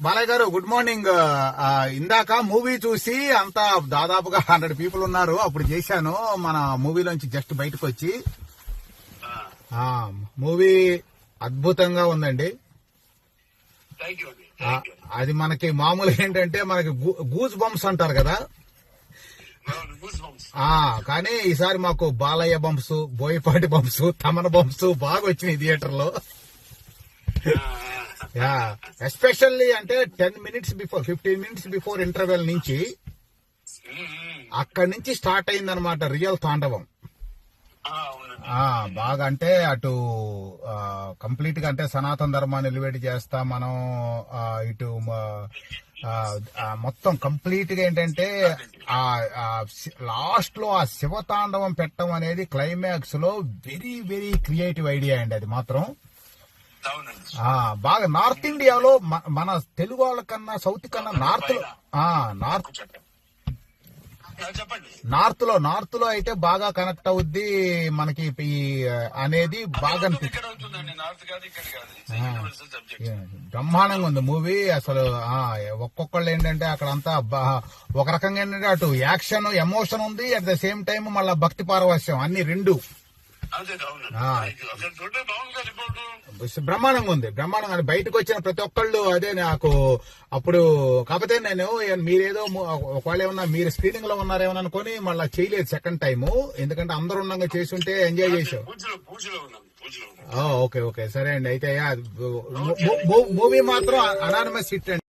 బాలయ్య గారు good morning. ఇందాక movie చూసి అంతా దాదాపుగా 100 పీపుల్ ఉన్నారు. అప్పుడు చేశాను మన మూవీలోంచి జస్ట్ బయటకు వచ్చి. మూవీ అద్భుతంగా ఉందండి. అది మనకి మామూలుగా ఏంటంటే మనకి గూజ్ బంప్స్ అంటారు కదా, కానీ ఈసారి మాకు Balayya bumps, Boyapati bumps, Thaman bumps బాగా వచ్చినాయి థియేటర్ లో. ఎస్పెషల్లీ అంటే 10 minutes before, 15 minutes before interval నుంచి అక్కడి నుంచి స్టార్ట్ అయిందనమాట రియల్ తాండవం. బాగా అంటే అటు కంప్లీట్ గా అంటే సనాతన ధర్మాన్ని ఎలివేట్ చేస్తా మనం, ఇటు మొత్తం కంప్లీట్ గా ఏంటంటే లాస్ట్ లో ఆ శివతాండవం పెట్టడం అనేది క్లైమాక్స్ లో వెరీ వెరీ క్రియేటివ్ ఐడియా అండి. అది మాత్రం బాగా నార్త్ ఇండియాలో మన తెలుగు వాళ్ళ కన్నా సౌత్ కన్నా నార్త్ లో అయితే బాగా కనెక్ట్ అవుద్ది మనకి అనేది బాగా బ్రహ్మాండంగా ఉంది మూవీ అసలు. ఒక్కొక్కళ్ళు ఏంటంటే అక్కడ అంతా ఒక రకంగా ఏంటంటే అటు యాక్షన్ ఎమోషన్ ఉంది, అట్ ద సేమ్ టైం మళ్ళా భక్తి పారవశ్యం అన్ని రెండు బ్రహ్మాండంగా ఉంది. బ్రహ్మాండంగా బయటకు వచ్చిన ప్రతి ఒక్కళ్ళు అదే నాకు అప్పుడు. కాకపోతే నేను మీరేదో ఒకవేళ ఏమన్నా మీరు స్క్రీనింగ్ లో ఉన్నారేమో అనుకుని మళ్ళీ చేయలేదు సెకండ్ టైము, ఎందుకంటే అందరూ ఉండగా చేసి ఉంటే ఎంజాయ్ చేసాం. ఓకే సరే అండి. అయితే మూవీ మాత్రం అనానిమస్ హిట్ అండి.